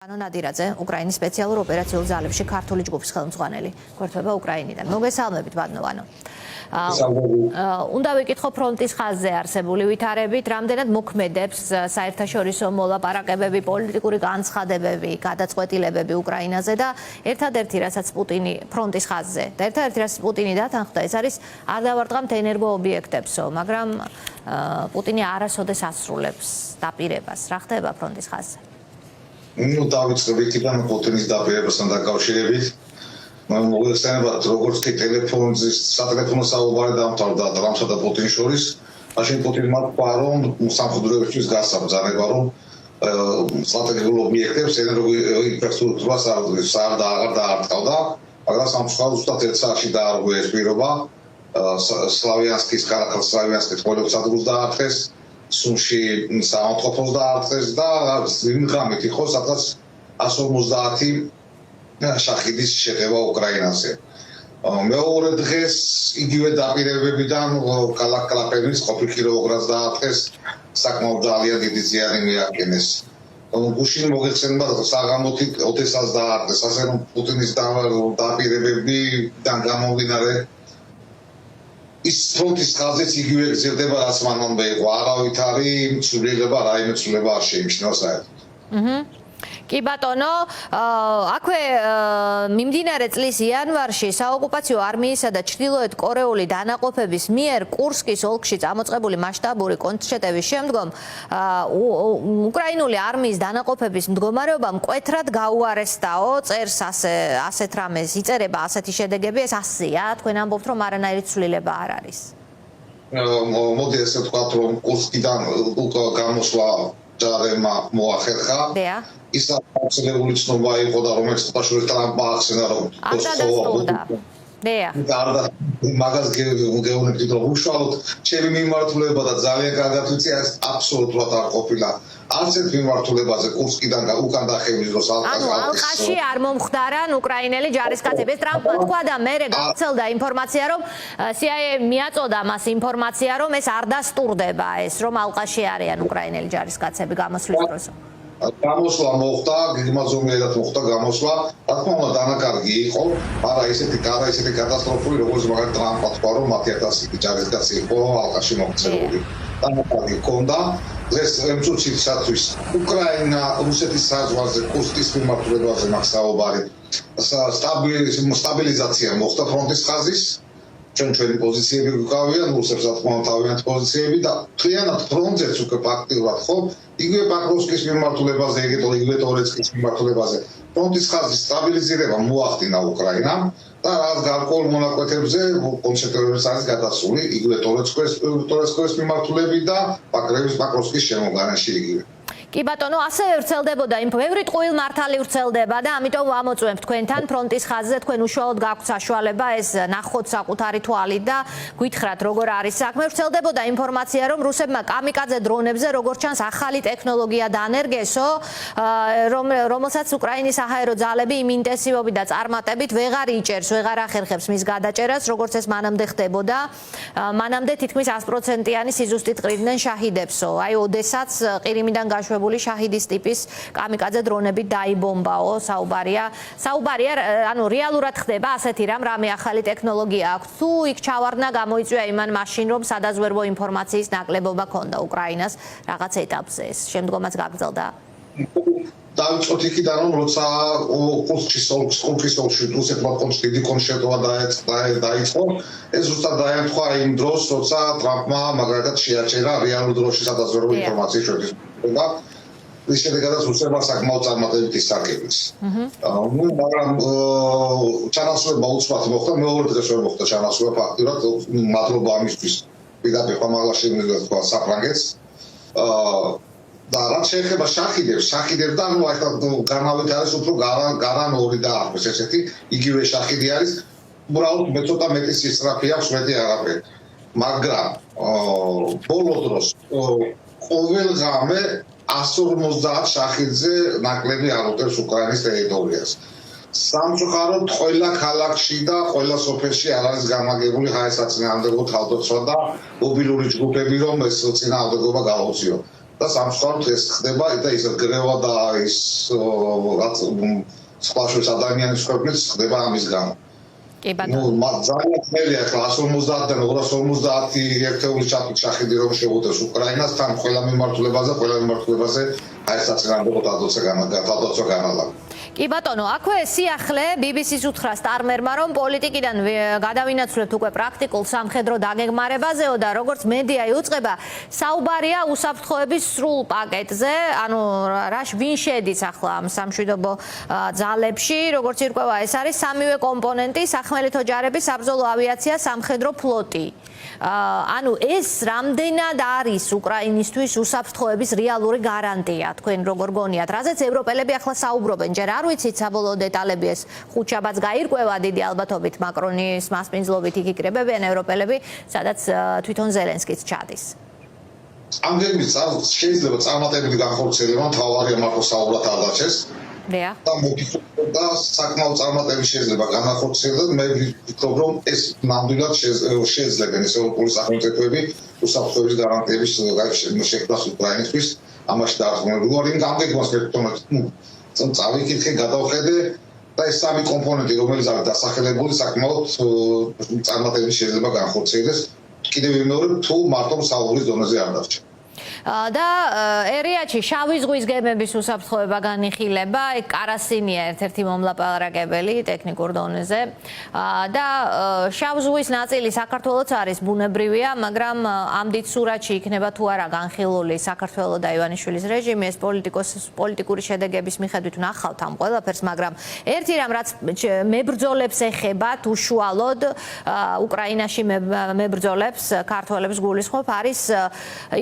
ნადირაძე, უკრაინის სპეციალურ ოპერაციულ ძალებში ქართული ჯგუფის ხელმძღვანელი, გვერდება უკრაინიდან. მოგესალმებით, ბატონო. უნდა ვიკითხო ფრონტის ხაზზე არსებული ვითარებით, რამდენად მოქმედებს საერთაშორისო მოლაპარაკებები, პოლიტიკური განცხადებები, გადაწყვეტილებები უკრაინაზე და ერთადერთი, რასაც პუტინი ფრონტის ხაზზე და ერთადერთი, რასაც პუტინი დათანხმდა, ეს არის არ დავარტყამთ ენერგოობიექტებსო, მაგრამ პუტინი არასოდეს ასრულებს დაპირებას. რა ხდება ფრონტის ხაზზე? დავიწყებ იქიდან პუტინის დაპირებასთან დაკავშირებით. მოგეხსენებათ, როგორც კი სატელეფონო საუბარი დამთავრდა ტრამპსა და პუტინის შორის, მაშინ პუტინმა თქვა, რომ სამხედროებისთვის გასაბრძანება, რომ სტრატეგიულ ობიექტებს ენერგოინფრასტრუქტურას აღარ დაარტყავდა, მაგრამ სამწუხაროდ ზუსტად ერთ საათში დაარღვია ეს პირობა. სლავიანსკის ყოველ სადგურს დაარტყეს, სუმში საავადმყოფოს დაარტყეს და იმ ღამით იყო, სადაც 150 შახიდის შეხება უკრაინაზე. მეორე დღეს იგივე დაპირებებიდან ქალაქ კლაპენის ყოფილ კიროვოგრადს დაარტყეს, საკმაოდ ძალიან დიდი ზიანი მიაყენეს. გუშინ მოგეხსენებათ, საღამოთი ოდესას დაარტყეს, ასე რომ პუტინის დაპირებებიდან გამომდინარე ის ფრონტის ხაზიც იგივე გრძელდება, რაც მანამდე იყო. არავითარი ცვლილება, რაიმე ცვლილება არ შეიმჩნევა საერთოდ. კი ბატონო, აქვე მიმდინარე წლის იანვარში საოკუპაციო არმიისა და ჩრდილოეთ კორეული დანაყოფების მიერ კურსკის ოლქში წამოწყებული მასშტაბური კონტრშეტევის შემდგომ უკრაინული არმიის დანაყოფების მდგომარეობა მკვეთრად გაუარესტაო, წერს ასეთ რამეს, იწერება ასეთი შედეგები, ეს ასია, თქვენ ამბობთ, რომ არანაირი ცვლილება არ არის. მოდი ესე ვთქვათ, რომ კურსკიდან გამოსვლა ჯარებმა მოახერხა. ის აბსოლუტური ცნობა იყო და რომელიც პაშურის ტრამპმა ახსენა, რომ მაგას გეუბნებით, რომ უშუალოდ ჩემი მიმართულება და ძალიან კარგად ვიცი, ეს აბსოლუტურად არ ყოფილა. არც ერთ მიმართულებაზე კურსკიდან უკან დახევის დროს ალყაში არ მომხდარან უკრაინელი ჯარისკაცები. ეს ტრამპმა თქვა და მერე გავრცელდა ინფორმაცია, რომ CIA მიაწოდა მას ინფორმაცია, რომ ეს არ დასტურდება, ეს რომ ალყაში არიან უკრაინელი ჯარისკაცები გამოსვლის დროს. გამოსვლა მოხდა, გიგმაზომიერად მოხდა გამოსვლა. რა თქმა უნდა, დანაკარგი იყო, მაგრამ ესეთი კატასტროფული, როგორც მაგალითად ტრამპმა თქვა, რომ 10,000 ჯარისკაცი იყო ალყაში მოქცეული. დანაკარგი ჰქონდა. დღეს ემწუცისათვის უკრაინა რუსეთის საზღვარზე კურსკის მიმართულებაზე მაქვს საუბარი. სტაბილიზაცია მოხდა ფრონტის ხაზის. ჩვენი პოზიციები გვყავიან, რუსებს რა თქმა უნდა თავიანთი პოზიციები და მთლიანად ფრონტზეც უკვე ფაქტიურად ხო, იგივე ბაკროვსკის მიმართულებაზე, იგივე ტორეცკის მიმართულებაზე ფრონტის ხაზის სტაბილიზირება მოახდინა უკრაინამ და რაღაც გარკვეულ მონაკვეთებზე კონცენტრირებაც არის გადასული, იგივე ტორეცკის მიმართულები და ბაკროვსკის შემოგარენში იგივე. კი ბატონო, ასე ვრცელდებოდა ბევრი ტყუილ მართალი ვრცელდება და ამიტომ ვამოწმებთ თქვენთან ფრონტის ხაზზე, თქვენ უშუალოდ გაქვთ საშუალება ეს ნახოთ საკუთარი თვალით და გითხრათ როგორ არის საქმე. ვრცელდებოდა ინფორმაცია, რომ რუსებმა კამიკაძე დრონებზე როგორც ჩანს ახალი ტექნოლოგია დაანერგესო, რომელსაც უკრაინის საჰაერო ძალები იმ ინტენსივობით და წარმატებით ვეღარ იჭერს, ვეღარ ახერხებს მის გადაჭერას, როგორც ეს მანამდე ხდებოდა. მანამდე თითქმის 100%-იანი სიზუსტით ყრიდნენ შაჰიდებსო. აი ოდესაც ყირიმიდან გაშვებული შაჰიდის ტიპის კამიკაძე დრონებით დაიბომბაო, საუბარია, ანუ რეალურად ხდება ასეთი რამე ახალი ტექნოლოგია აქვს. თუ იქ ჩავარდნა გამოიწვია იმან მაშინ, რომ სადაზვერვო ინფორმაციის ნაკლებობა ქონდა უკრაინას რაღაც ეტაპზე, ეს შემდგომაც გაგრძელდა. დავიწყოთ იქიდან, რომ როცა კურსკის ოლქში რუსეთმა დიდი კონშეტოვა დაიწყო, ეს ზუსტად დაემთხვა იმ დროს, როცა ტრამპმა მაგალითად შეაჩერა რეალურ დროში სადაზვერვო ინფორმაციის შეტევა. ის შედეგადაც რუსებმა საკმაოდ წარმატებით ისარგებლეს. მაგრამ ჩანაცვლება უცბად მოხდა, მეორე დღეს ვერ მოხდა ჩანაცვლება ფაქტურად, მადლობა ამისთვის პირდაპირ ხომალაში თქვა საფრანგეთს. და რაც შეეხება შაჰიდებთან, განავით არის უფრო გარან ორი და აქვს ესეთი, იგივე შაჰიდი არის, უბრალოდ მე ცოტა მეტი სისწრაფე აქვს, მეტი არაფერი. მაგრამ ბოლო დროს ყოველ ღამე 150 შაჰიდზე ნაკლები არ უტევს უკრაინის ტერიტორიას. სამწუხაროდ ყველა ქალაქში და ყველა სოფელში არ არის გამაგებული საწინააღმდეგო თავდაცვა და მობილური ჯგუფები, რომ ეს წინააღმდეგობა გაუწიო. და სამწუხაროდ ეს ხდება და ის გრევა და ის რაც სხვა ადამიანის ქვეყნებს ხდება ამის გამო. კი ბატონო. ძალიან ძნელია ახლა 150-დან 250 ერთეული ჩახედი რომ შეუძლოს უკრაინას თან ყველა მიმართულებაზე აი ეს საწინააღმდეგო დადოცვა განალაგა. კი ბატონო, აქვე სიახლე BBC-ს უთხრა სტარმერმა, რომ პოლიტიკიდან გადავინაცვლებთ უკვე პრაქტიკულ სამხედრო დაგეგმარებაზეო და როგორც მედია იუწყება, საუბარია უსაფრთხოების სრულ პაკეტზე, ანუ ვინ შედის ახლა ამ სამშვიდობო ძალებში, როგორც ირკვევა, ეს არის სამივე კომპონენტი, სახმელეთო ჯარები, საბრძოლო ავიაცია, სამხედრო ფლოტი. ანუ ეს რამდენად არის უკრაინისთვის უსაფრთხოების რეალური გარანტია, თქვენ როგორ გონიათ? რაზეც ევროპელები ახლა საუბრობენ, ჯერ არ ვიცით საბოლოო დეტალები, ეს ხუთშაბათს გაირკვევა დიდი ალბათობით მაკრონის მასპინძლობით იქ იკრებებიან ევროპელები, სადაც თვითონ ზელენსკიც ჩადის. ამდენი შეიძლება წარმატებული განხორციელება მთავარია მარტო საუბრად არ დაჩეს. და საკმაოდ წარმატებული შეიძლება განახორციელდეს, მე ვფიქრობ, რომ ეს ნამდვილად შეძლებენ ეს ევროპული სახელმწიფოები უსაფრთხოების გარანტიების შექმნას უკრაინისთვის, ამაში დაარღვევებული ვარ, იმ გამდიდრებას წავიკითხე, გადავხედე და ეს სამი კომპონენტი, რომელიც არის დასახელებული, საკმაოდ წარმატებული შეიძლება განხორციელდეს, კიდევ ვიმეორებ, თუ მარტო საუბრის დონეზე არ დარჩა. და ერიაში შავი ზღვის გემების უსაფრთხოება განიხილება, ეგ კარასინია ერთ-ერთი მომლაპარაკებელი ტექნიკურ დონეზე და შავ ზღვის ნაწილი საქართველოც არის ბუნებრივია, მაგრამ ამდით სურათში იქნება თუ არა განხილული საქართველოს და ივანიშვილის რეჟიმი, ეს პოლიტიკური შედეგების მიხედვით ვნახავთ ამ ყველაფერს, მაგრამ ერთი რამ რაც მებრძოლებს ეხება უშუალოდ უკრაინაში მებრძოლებს, ქართველებს გულისხმობ, არის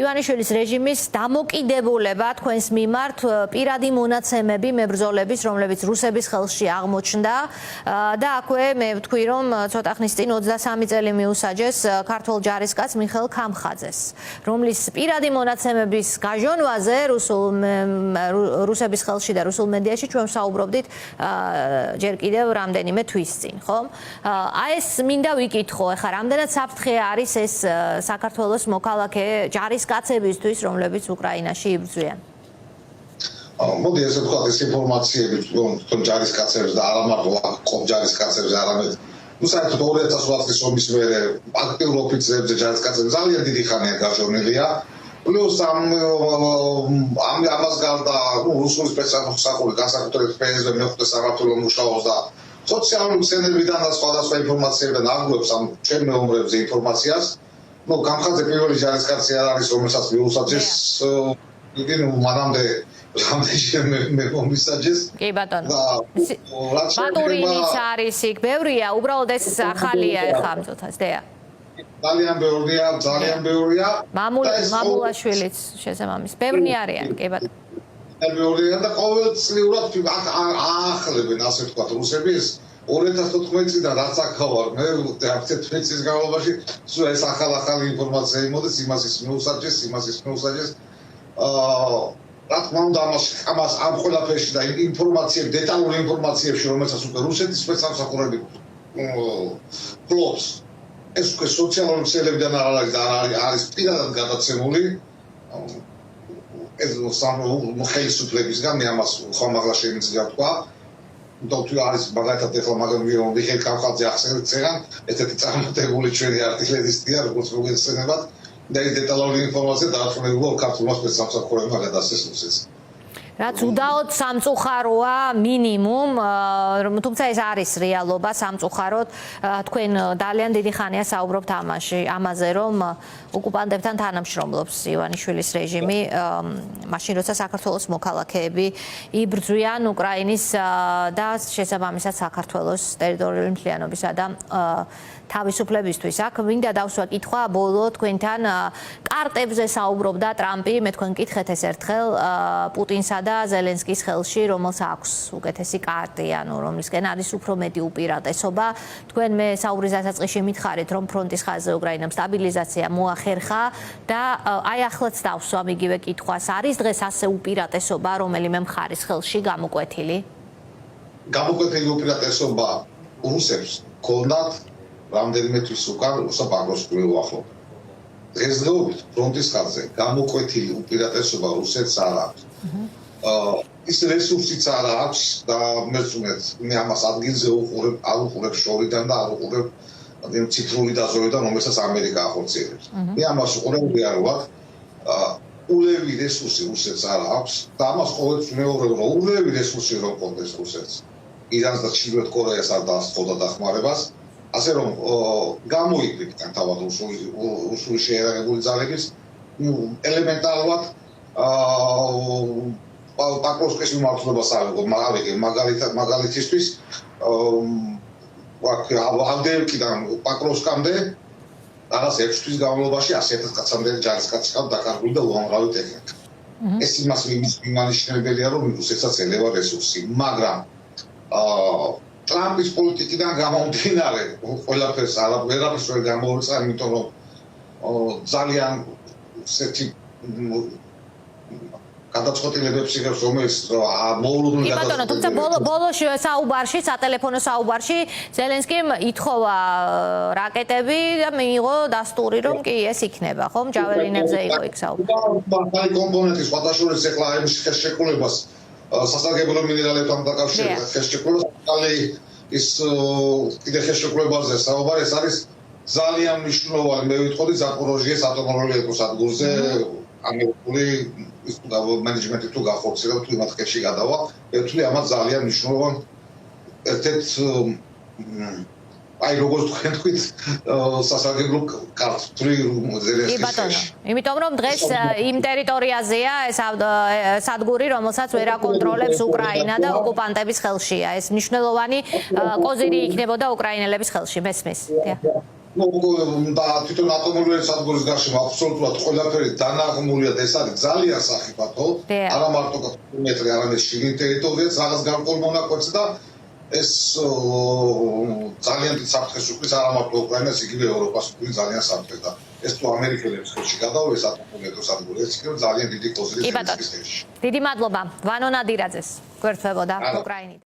ივანიშვილის რეჟიმის დამოკიდებულება თქვენს მიმართ პირადი მონაცემები მებრძოლების, რომლებიც რუსების ხელში აღმოჩნდა და აქვე მე ვთქვი, რომ ცოტა ხნის წინ 23 წელი მიუსაჯეს ქართულ ჯარისკაც მიხეილ ქამხაძეს, რომლის პირადი მონაცემების გაჟონვაზე რუსების ხელში და რუსულ მედიაში ჩვენ ვსაუბრობდით ჯერ კიდევ რამდენიმე თვის წინ, ხო? აი ეს მინდა ვიკითხო, ეხლა რამდენად საფრთხე არის ეს საქართველოს მოქალაქე ჯარისკაცებისთვის, რომლებიც უკრაინაში იბრძვიან. მოდი ესე ვთქვათ, ეს ინფორმაციები თვითონ ჯარისკაცებს და არა მარტო კომ ჯარისკაცებს, არამედ საერთოდ 2008 წლის ომის მერე აქტიურ ოფიცრებზე ჯარისკაცები ძალიან დიდი ხანია გაჟონილია. პლუს ამას გარდა რუსული სპეციალური განსაკუთრებით ფსბ მეხუთე საქართველოს მუშაობს და სოციალური ქსელებიდან და სხვადასხვა ინფორმაციებიდან აგროვებს ამ ჩვენ მეომრებზე ინფორმაციას. გამხაძე პირველი ჯარისკაცი არ არის, რომელსაც მიუსაჯეს, იგი მანამდე მე მომისაჯეს. კი ბატონო. ბატურინიც არის იქ, ბევრია, უბრალოდ ეს ახალია ეხლა ამ წუთას, დეა. ძალიან ბევრია. მამულაშვილიც შესაბამის. ბევრნი არიან, კი ბატონო. ბევრია და ყოველწლიურად აახლებენ, ასე ვთქვათ, რუსების 2014 წლიდან რაც აქავარ, მე 11 წლის განმავლობაში ეს ახალი ინფორმაცია იმოდის, იმას მიუსაჯეს. რა თქმა უნდა, ამას ამ ყველაფერში და ინფორმაციები, დეტალური ინფორმაციებში, რომელსაც უკვე რუსეთის სპეცსამსახურები ფლობს, ეს უკვე სოციალური ქსელებიდან არ არის და არის პირადად გადაცემული. ეს ხელისუფლებისგან მე ამას ხომაღლა შემიძლია ვთქვა. თუ არის მაგალითად ეხლა მიხეილ ქამხაძე ახსენეთ წეგან, ესეთი წარმატებული ჩვენი არტილერისტია, როგორც მოგეხსენებათ, და ეს დეტალური ინფორმაცია დაარწმუნებულა ქართულმა სპეცსამსახურებმა გადასცეს რუსეთს. რაც უდაოდ სამწუხაროა მინიმუმ, თუმცა ეს არის რეალობა სამწუხაროდ, თქვენ ძალიან დიდი ხანია საუბრობთ ამაზე, რომ ოკუპანტებთან თანამშრომლობს ივანიშვილის რეჟიმი, მაშინ როცა საქართველოს მოქალაქეები იბრძვიან უკრაინის და შესაბამისად საქართველოს ტერიტორიული მთლიანობისა და თავისუფლებისთვის. აქ მინდა დავსვა კითხვა ბოლო თქვენთან კარტებზე საუბრობდა ტრამპი, მე თქვენ კითხეთ ეს ერთხელ პუტინსა და ზელენსკის ხელში, რომელს აქვს უკეთესი კარტი, ანუ რომლისკენ არის უფრო მეტი უპირატესობა. თქვენ მე საუბრის დასაწყისში მითხარით, რომ ფრონტის ხაზზე უკრაინამ სტაბილიზაცია მოახერხა და აი ახლაც დავსვა იგივე კითხვას, არის დღეს ასე უპირატესობა, რომელიმე მხარის ხელში გამოკვეთილი? გამოკვეთილი უპირატესობა რუსებს ჰქონდათ რამდენიმე თვის უკან უსაფრთხოს უახლოვ. დღესდღეობით ფრონტის ხაზზე გამოკვეთილი უპირატესობა რუსეთს არ აქვს. ის რესურსიც არ აქვს და მე ამას ადგილზე არ უყურებ შორიდან და არ უყურებ იმ ციფრული დაზვერვიდან, რომელსაც ამერიკა ახორციელებს. მე ამას უყურებ რეალურად. ულევი რესურსი რუსეთს არ აქვს და ამას ყოველთვის მეორებ, რომ ულევი რესურსი რომ კონდეს რუსეთს. ირანს და ჩრდილოეთ კორეას არ დაასწორდა დახმარებას. ასე რომ გამოიკრიფთან თავად რუსული შეერაგებული ძალების ელემენტარულად პაკროვსკის მიმართულებას არ იყო მაგალითისთვის ავდეევკიდან პაკროვსკამდე რაღაც 6 თვის განმავლობაში 100,000 კაცამდე ჯარისკაცი ყავდა დაკარგული და უამრავი ტექნიკა. ეს იმას მიმანიშნებელია, რომ რუსეთსაც ელევა რესურსი, მაგრამ ტრამპის პოლიტიკიდან გამომდინარე ყველაფერს ვერაფერს ვერ გამოუწა, იმიტომ რომ ძალიან ესეთი გადაწყვეტილებებს იღებს, რომელიც მოულოდნელ გადაწყვეტილებებს. თუმცა ბოლო საუბარში, სატელეფონო საუბარში ზელენსკიმ ითხოვა რაკეტები და მიიღო დასტური, რომ კი ეს იქნება, ხომ? ჯაველინებზე იყო იქ საუბარი. კომპონენტის სხვადასხვა ეხლა ეს ხელშეკრულებას სასარგებლო მინერალებთან დაკავშირებით ხელშეკრულებას ის კიდე ხელშეკრულებაზე საუბარი, ეს არის ძალიან მნიშვნელოვანი, მე ვიტყოდი ზაპოროჟიეს ატომური ელექტროსადგურზე ამერიკული მენეჯმენტი თუ გახორციელა თუ იმათ ხელში გადავა, ერთული ამას ძალიან მნიშვნელოვანი ერთ-ერთ აი როგორც თქვით სასარგებლო კარტი ზელენსკის. კი ბატონო, იმიტომ რომ დღეს იმ ტერიტორიაზეა ეს სადგური, რომელსაც ვერ აკონტროლებს უკრაინა და ოკუპანტების ხელშია. ეს მნიშვნელოვანი კოზირი იქნებოდა უკრაინელების ხელში, მესმის. და თვითონ ატომური სადგურის გარშემო აბსოლუტურად ყველაფერი დანაღმულია და ეს არის ძალიან სახიფათო, არა მარტო კილომეტრი, არამედ შიგნით ტერიტორიაც რაღაც გარკვეულ მონაკვეთზე და ეს ძალიან დიდ საფრთხეს უქმნის არა მარტო უკრაინას, იგივე ევროპას უქმნის ძალიან საფრთხეს და ეს თუ ამერიკელებს ხელში გადავეს ატომური ელექტროსადგური, ეს იქნება ძალიან დიდი კოზირი. კი ბატონო. დიდი მადლობა ვანო ნადირაძეს. გვერდთვებოდა უკრაინიდან.